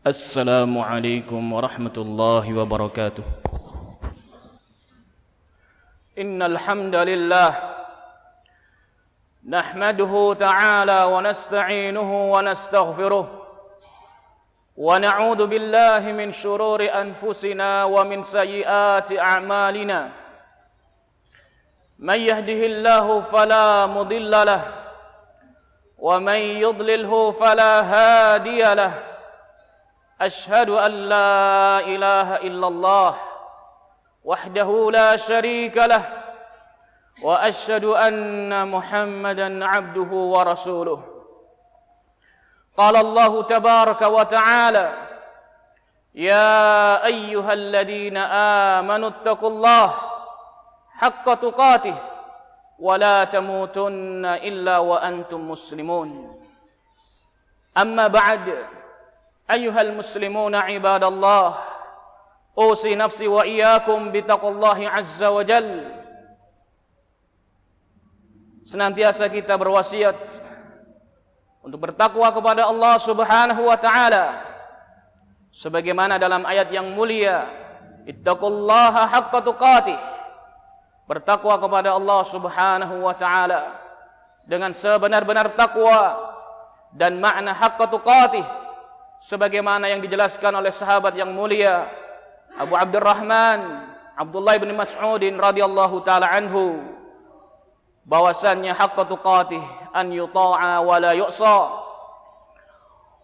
السلام عليكم ورحمة الله وبركاته. إن الحمد لله نحمده تعالى ونستعينه ونستغفره ونعوذ بالله من شرور أنفسنا ومن سيئات أعمالنا. من يهده الله فلا مضل له ومن يضلله فلا هادي له. أشهد أن لا إله إلا الله وحده لا شريك له وأشهد أن محمدا عبده ورسوله. قال الله تبارك وتعالى: يا أيها الذين آمنوا اتقوا الله حق تقاته ولا تموتن إلا وأنتم مسلمون. أما بعد، أيها المسلمون عباد الله، أوصي نفسي وإياكم بتقوى الله عز وجل. Senantiasa kita berwasiat untuk bertakwa kepada Allah Subhanahu wa taala sebagaimana dalam ayat yang mulia, ittaqullaha haqqa tuqatih. Bertakwa kepada Allah Subhanahu wa taala dengan sebenar-benar takwa, dan makna haqqa tuqatih sebagaimana yang dijelaskan oleh sahabat yang mulia Abu Abdurrahman Abdullah bin Mas'ud radhiyallahu taala anhu, bahwasannya haqqa tuqatih an yuta'a wa la yu'sa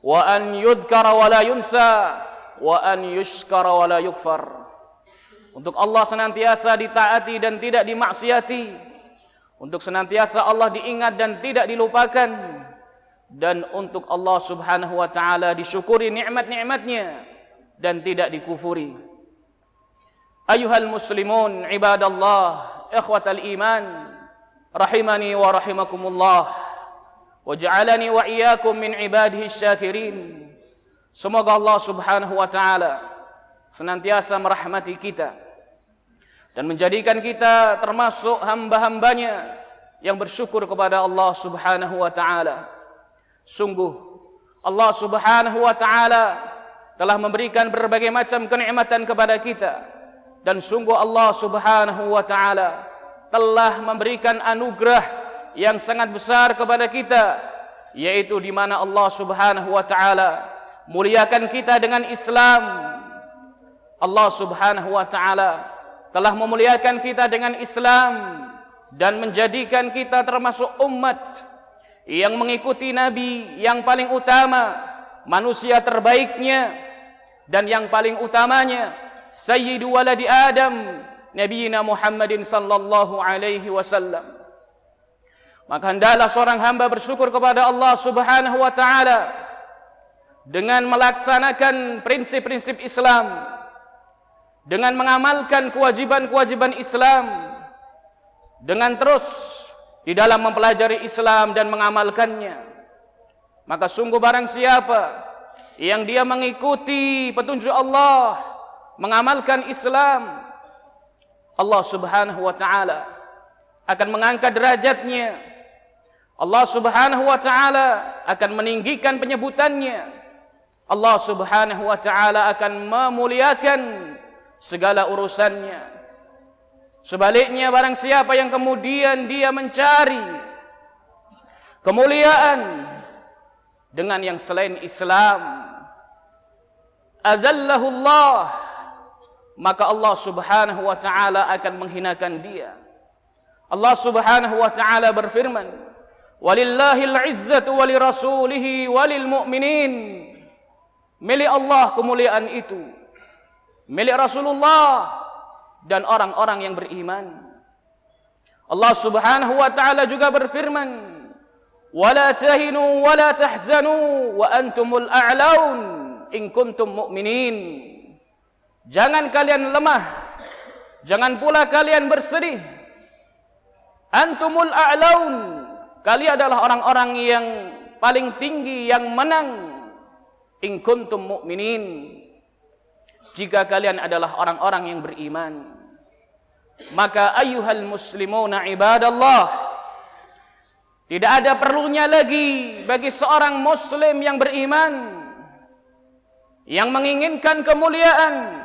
wa an yudhkara wa la yunsa wa an yushkara wa la yukfar. Untuk Allah senantiasa ditaati dan tidak dimaksiati, untuk senantiasa Allah diingat dan tidak dilupakan, dan untuk Allah Subhanahu wa taala disyukuri nikmat-nikmatnya dan tidak dikufuri. Ayuhal muslimun ibadallah, ikhwatal iman, rahimani wa rahimakumullah, wa ja'alani wa iyyakum min ibadihi syakirin. Semoga Allah Subhanahu wa taala senantiasa merahmati kita dan menjadikan kita termasuk hamba-hambanya yang bersyukur kepada Allah Subhanahu wa taala. Sungguh Allah Subhanahu wa taala telah memberikan berbagai macam kenikmatan kepada kita, dan sungguh Allah Subhanahu wa taala telah memberikan anugerah yang sangat besar kepada kita, yaitu di mana Allah Subhanahu wa taala muliakan kita dengan Islam. Allah Subhanahu wa taala telah memuliakan kita dengan Islam dan menjadikan kita termasuk umat yang mengikuti Nabi yang paling utama, manusia terbaiknya dan yang paling utamanya, Sayyidu waladi Adam, Nabiyina Muhammadin sallallahu alaihi wasallam. Maka hendaklah seorang hamba bersyukur kepada Allah Subhanahu wa taala dengan melaksanakan prinsip-prinsip Islam, dengan mengamalkan kewajiban-kewajiban Islam, dengan terus di dalam mempelajari Islam dan mengamalkannya. Maka sungguh barang siapa yang dia mengikuti petunjuk Allah, mengamalkan Islam, Allah Subhanahu wa taala akan mengangkat derajatnya. Allah Subhanahu wa taala akan meninggikan penyebutannya. Allah Subhanahu wa taala akan memuliakan segala urusannya. Sebaliknya, barang siapa yang kemudian dia mencari kemuliaan dengan yang selain Islam, adzallahu Allah, maka Allah Subhanahu wa taala akan menghinakan dia. Allah Subhanahu wa taala berfirman, walillahil izzatu walirasulihi walil mu'minin. Milik Allah kemuliaan itu, milik Rasulullah dan orang-orang yang beriman. Allah Subhanahu wa taala juga berfirman, wala tahinu wala tahzanu wa antumul a'laun in kuntum mu'minin. Jangan kalian lemah, jangan pula kalian bersedih. Antumul a'laun, kalian adalah orang-orang yang paling tinggi, yang menang. In kuntum mu'minin, jika kalian adalah orang-orang yang beriman. Maka ayyuhal muslimuna ibadallah, tidak ada perlunya lagi bagi seorang muslim yang beriman yang menginginkan kemuliaan,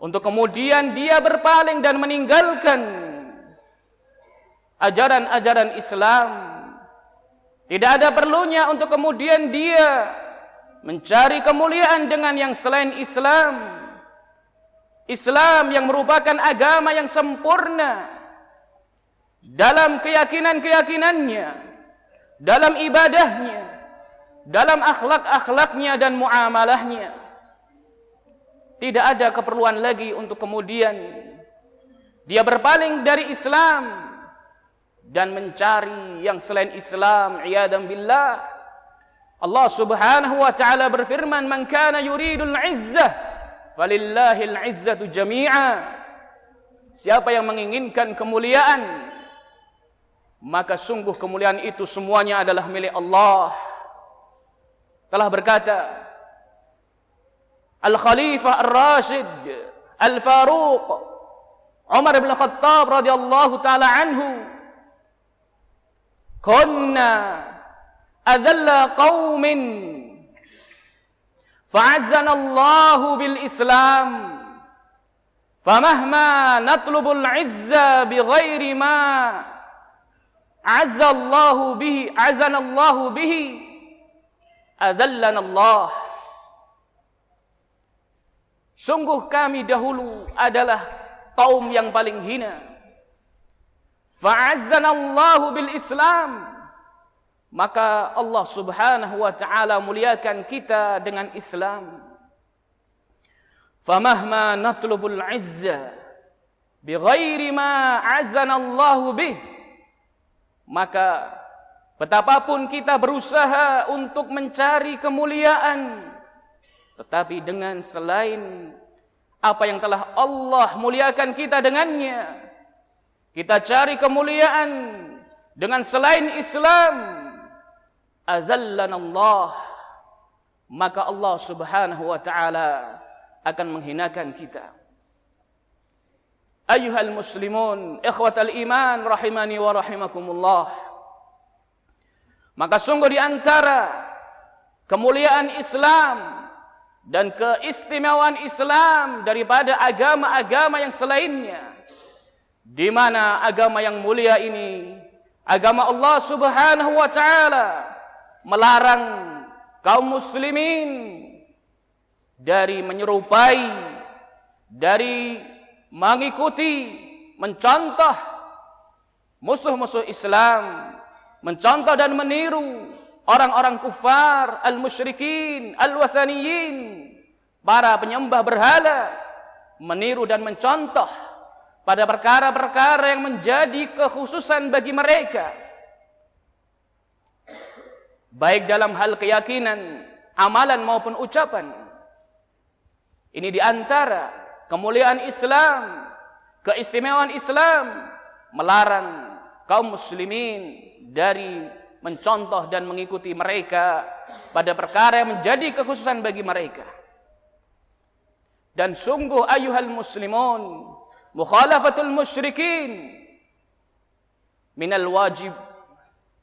untuk kemudian dia berpaling dan meninggalkan ajaran-ajaran Islam. Tidak ada perlunya untuk kemudian dia mencari kemuliaan dengan yang selain Islam. Islam yang merupakan agama yang sempurna dalam keyakinan-keyakinannya, dalam ibadahnya, dalam akhlak-akhlaknya dan muamalahnya. Tidak ada keperluan lagi untuk kemudian dia berpaling dari Islam dan mencari yang selain Islam. Iyadhan billah. Allah Subhanahu wa ta'ala berfirman, "Man kana yuridul 'izzah falillahil 'izzatu jami'a." Siapa yang menginginkan kemuliaan, maka sungguh kemuliaan itu semuanya adalah milik Allah. Telah berkata Al-Khalifah Ar-Rashid Al-Faruq Umar bin Khattab radhiyallahu ta'ala anhu, "Kunna adalla qaumin fa'azzana Allahu bil Islam famahma natlubul 'izza bighairi ma azza Allahu bihi azana Allahu bihi adzallana Allah." Sungguh kami dahulu adalah kaum yang paling hina. Fa'azzana Allahu bil Islam, maka Allah Subhanahu wa ta'ala muliakan kita dengan Islam. Famahma natlubul 'izza bighairi ma azana Allahu bih, maka betapapun kita berusaha untuk mencari kemuliaan, tetapi dengan selain apa yang telah Allah muliakan kita dengannya, kita cari kemuliaan dengan selain Islam, adzallana Allah, maka Allah Subhanahu wa ta'ala akan menghinakan kita. Ayyuhal muslimun, ikhwatal iman rahimani wa rahimakumullah. Maka sungguh di antara kemuliaan Islam dan keistimewaan Islam daripada agama-agama yang selainnya, di mana agama yang mulia ini, agama Allah Subhanahu wa ta'ala, melarang kaum muslimin dari menyerupai, dari mengikuti, mencontoh musuh-musuh Islam, mencontoh dan meniru orang-orang kufar, al-musyrikin, al-wathaniyin, para penyembah berhala, meniru dan mencontoh pada perkara-perkara yang menjadi kekhususan bagi mereka, baik dalam hal keyakinan, amalan maupun ucapan. Ini di antara kemuliaan Islam, keistimewaan Islam, melarang kaum muslimin dari mencontoh dan mengikuti mereka pada perkara yang menjadi kekhususan bagi mereka. Dan sungguh ayuhal muslimun, mukhalafatul musyrikin minal wajib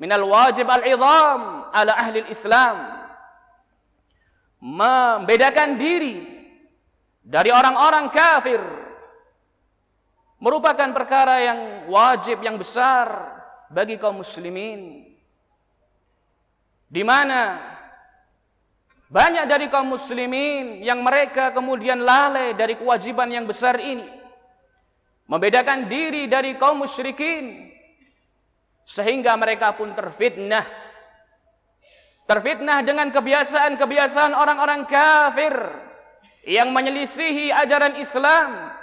al-'idham ala ahli Islam. Membedakan diri dari orang-orang kafir merupakan perkara yang wajib, yang besar bagi kaum muslimin, di mana banyak dari kaum muslimin yang mereka kemudian lalai dari kewajiban yang besar ini, membedakan diri dari kaum musyrikin, sehingga mereka pun terfitnah dengan kebiasaan-kebiasaan orang-orang kafir yang menyelisihi ajaran Islam,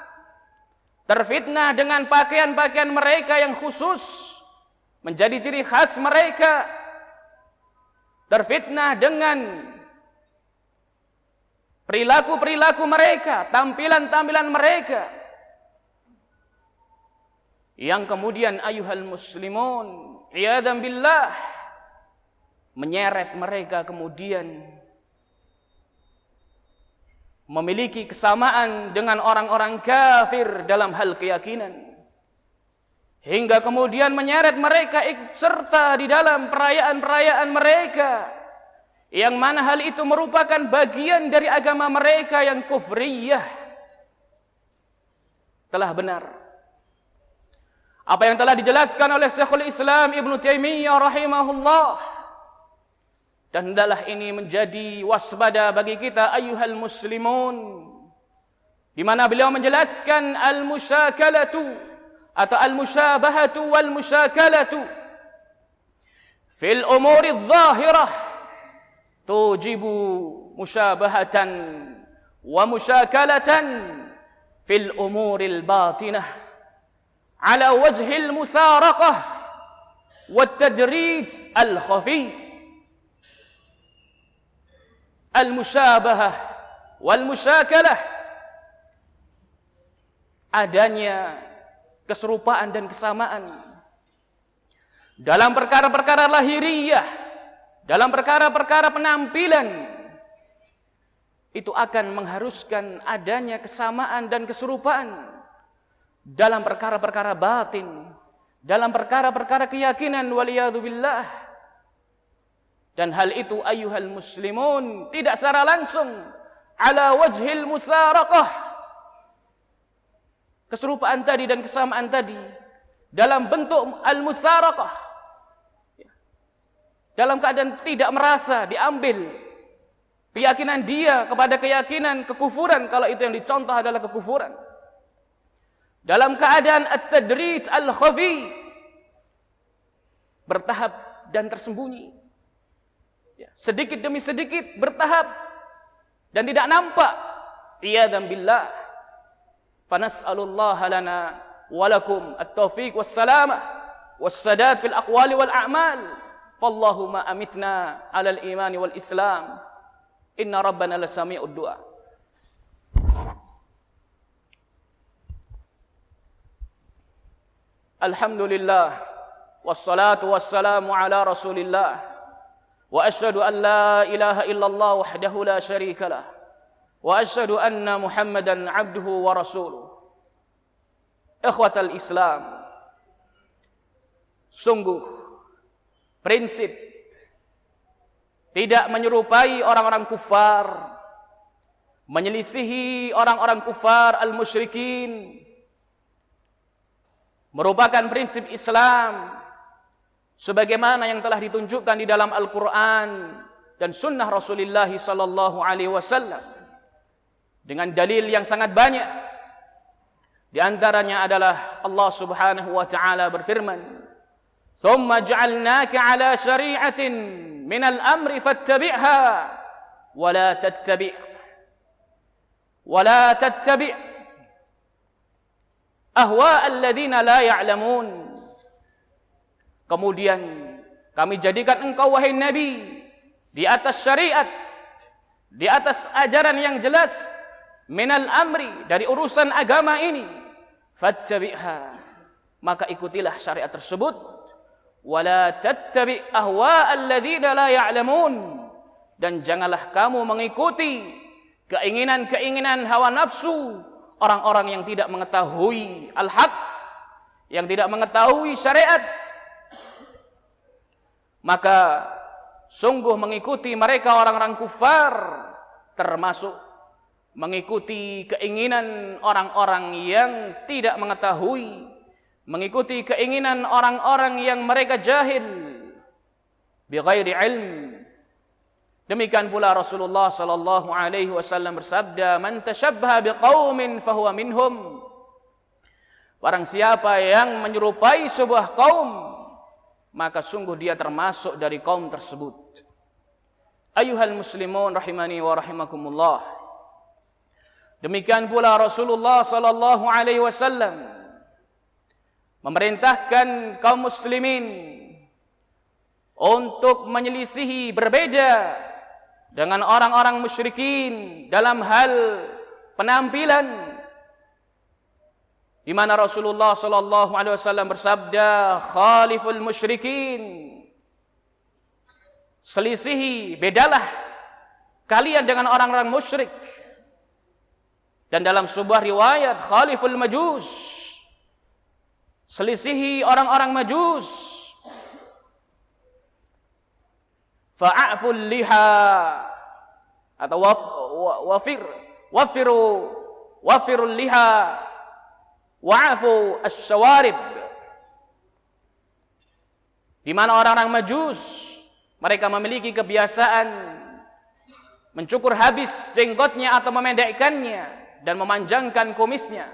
terfitnah dengan pakaian-pakaian mereka yang khusus menjadi ciri khas mereka, terfitnah dengan perilaku-perilaku mereka, tampilan-tampilan mereka, yang kemudian ayuhal muslimun, iyadhan billah, menyeret mereka kemudian memiliki kesamaan dengan orang-orang kafir dalam hal keyakinan, hingga kemudian menyeret mereka ikut serta di dalam perayaan-perayaan mereka yang mana hal itu merupakan bagian dari agama mereka yang kufriyah, telah benar apa yang telah dijelaskan oleh Syekhul Islam Ibnu Taimiyah rahimahullah. Dan hendaklah ini menjadi waspada bagi kita ayyuhal muslimun, di mana beliau menjelaskan al-musyakalatu atau al-musyabahatu wal musyakalatu fil umuri adh-dhahirah tujibu musyabahatan wa musyakalatan fil umuril batinah ala wajhil musaraqah wat tadrij al-khafi. Al-musyabahah wal musyakalah, adanya keserupaan dan kesamaan dalam perkara-perkara lahiriah, dalam perkara-perkara penampilan, itu akan mengharuskan adanya kesamaan dan keserupaan dalam perkara-perkara batin, dalam perkara-perkara keyakinan, waliyadzubillah. Dan hal itu ayyuhal muslimun tidak secara langsung ala wajhil musaraqah, keserupaan tadi dan kesamaan tadi dalam bentuk al-musaraqah, dalam keadaan tidak merasa diambil keyakinan dia kepada keyakinan kekufuran, kalau itu yang dicontoh adalah kekufuran, dalam keadaan at-tadrij al-khafi, bertahap dan tersembunyi, sedikit demi sedikit bertahap dan tidak nampak. Iyadzan billah. Fanas'alullaha lana wa lakum at-taufiq was-salamah was-sadad fil aqwali wal a'mal. Fallahumma amitna 'alal iman wal islam. Inna rabbana lasami'ud du'a. Alhamdulillah wassalatu wassalamu ala Rasulillah. Wa asyhadu an la ilaha illallah wahdahu la syarika lah. Wa asyhadu anna Muhammadan abduhu wa rasuluh. Ikhwatal Islam, sungguh prinsip tidak menyerupai orang-orang kufar, menyelisihi orang-orang kufar al-musyrikin, merupakan prinsip Islam sebagaimana yang telah ditunjukkan di dalam Al-Quran dan sunnah Rasulullah sallallahu alaihi wasallam dengan dalil yang sangat banyak. Di antaranya adalah Allah Subhanahu wa taala berfirman, "Tsumma ja'alnaka 'ala syari'atin minal amri fattabi'ha wa la tattabi' ahwa'al ladzina la ya'lamun." Kemudian kami jadikan engkau wahai Nabi di atas syariat, di atas ajaran yang jelas, minal amri, dari urusan agama ini, fattabi'ha, maka ikutilah syariat tersebut, wala tattabi' ahwa'al ladzina la ya'lamun, dan janganlah kamu mengikuti keinginan-keinginan hawa nafsu orang-orang yang tidak mengetahui al-haq, yang tidak mengetahui syariat. Maka sungguh mengikuti mereka orang-orang kufar termasuk mengikuti keinginan orang-orang yang tidak mengetahui, mengikuti keinginan orang-orang yang mereka jahil bighairi ilm. Demikian pula Rasulullah sallallahu alaihi wasallam bersabda, "Man tashabbaha biqaumin fahuwa minhum." Barang siapa yang menyerupai sebuah kaum, maka sungguh dia termasuk dari kaum tersebut. Ayyuhal muslimun rahimani wa rahimakumullah. Demikian pula Rasulullah sallallahu alaihi wasallam memerintahkan kaum muslimin untuk menyelisihi, berbeda dengan orang-orang musyrikin dalam hal penampilan, di mana Rasulullah sallallahu alaihi wasallam bersabda, "Khaliful musyrikin." Selisihi, bedalah kalian dengan orang-orang musyrik. Dan dalam sebuah riwayat, "Khaliful majus." Selisihi orang-orang majus. fa'aful liha atau wafirul liha wa'afu asyawarib, di mana orang-orang Majus mereka memiliki kebiasaan mencukur habis jenggotnya atau memendekkannya dan memanjangkan kumisnya.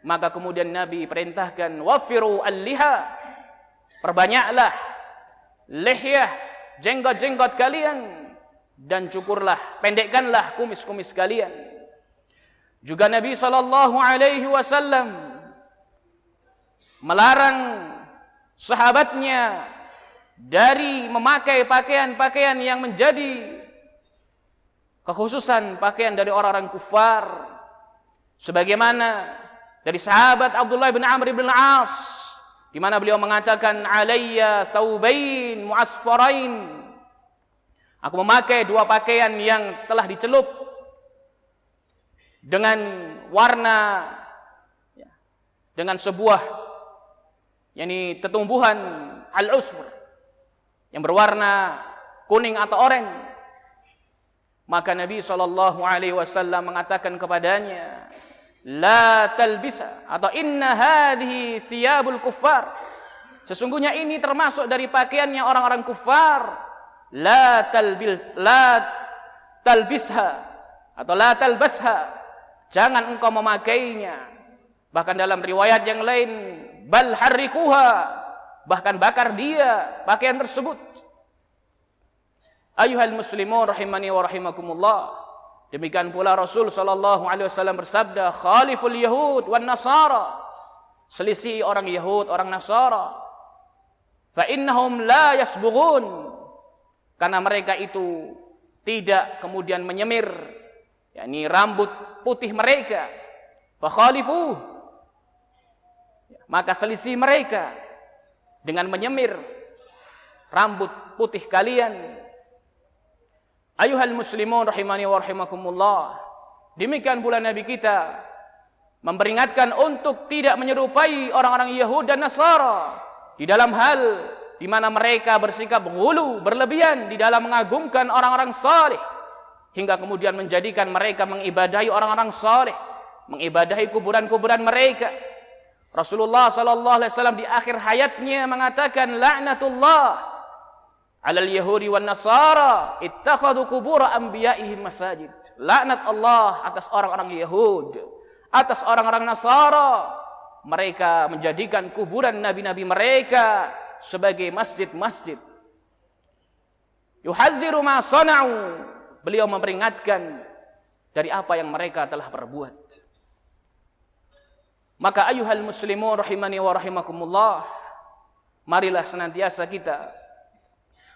Maka kemudian Nabi perintahkan wafiru al-liha, perbanyaklah lihyah, jenggot-jenggot kalian, dan cukurlah, pendekkanlah kumis-kumis kalian. Juga Nabi SAW melarang sahabatnya dari memakai pakaian-pakaian yang menjadi kekhususan pakaian dari orang-orang kufar, sebagaimana dari sahabat Abdullah bin Amr bin Al-As, di mana beliau mengatakan alayya thawbain mu'asfarain, aku memakai 2 pakaian yang telah dicelup dengan warna, dengan sebuah yakni tetumbuhan al-usfur yang berwarna kuning atau oranye. Maka Nabi SAW mengatakan kepadanya, la talbisa, atau inna hadhihi thiyabul kuffar, sesungguhnya ini termasuk dari pakaiannya orang-orang kufar. La talbisha atau la talbasha, jangan engkau memakainya. Bahkan dalam riwayat yang lain, bal harrikuha, bahkan bakar dia pakaian tersebut. Ayuhal muslimun rahimani wa rahimakumullah. Demikian pula Rasul sallallahu alaihi wasallam bersabda, khaliful yahud wan nasara, selisih orang Yahud, orang Nasara. Fa innahum la yasbughun, karena mereka itu tidak kemudian menyemir, yakni rambut putih mereka. Fa khalifu, maka selisih mereka dengan menyemir rambut putih kalian. Ayuhal muslimun rahimani wa rahimakumullah. Demikian pula Nabi kita memperingatkan untuk tidak menyerupai orang-orang Yahud dan Nasara di dalam hal di mana mereka bersikap ghulu, berlebihan di dalam mengagungkan orang-orang saleh, hingga kemudian menjadikan mereka mengibadahi orang-orang saleh, mengibadahi kuburan-kuburan mereka. Rasulullah sallallahu alaihi wasallam di akhir hayatnya mengatakan, la'natullah 'alal yahudi wan nasara ittakhadhu qubur anbiya'ihim masajid. Laknat Allah atas orang-orang Yahud, atas orang-orang Nasara, mereka menjadikan kuburan nabi-nabi mereka sebagai masjid-masjid. Yuhadziru ma sana'u, beliau memperingatkan dari apa yang mereka telah perbuat. Maka ayuhal muslimun rahimani wa rahimakumullah, marilah senantiasa kita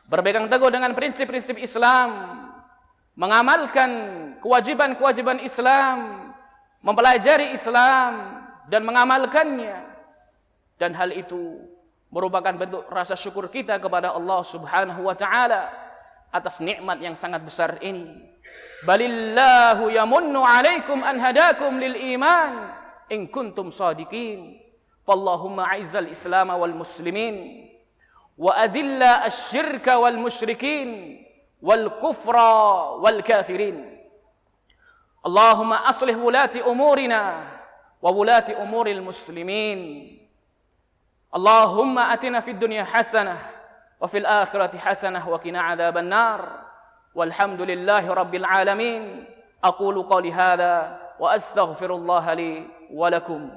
berpegang teguh dengan prinsip-prinsip Islam, mengamalkan kewajiban-kewajiban Islam, mempelajari Islam dan mengamalkannya. Dan hal itu merupakan bentuk rasa syukur kita kepada Allah Subhanahu wa taala atas nikmat yang sangat besar ini. Balillahu yamunnu 'alaikum an hadakum lil iman in kuntum shadiqin. Fallahumma 'izzal Islam wal muslimin wa adilla asy-syirka wal musyrikin wal kufra wal kafirin. Allahumma aslih wulati umurina wa wulati umuril muslimin. Allahumma atina fid dunya hasanah wa fil akhirati hasanah wa qina adzaban nar. Walhamdulillahi rabbil alamin. Aqulu qawli hadza wa astaghfirullah li wa lakum.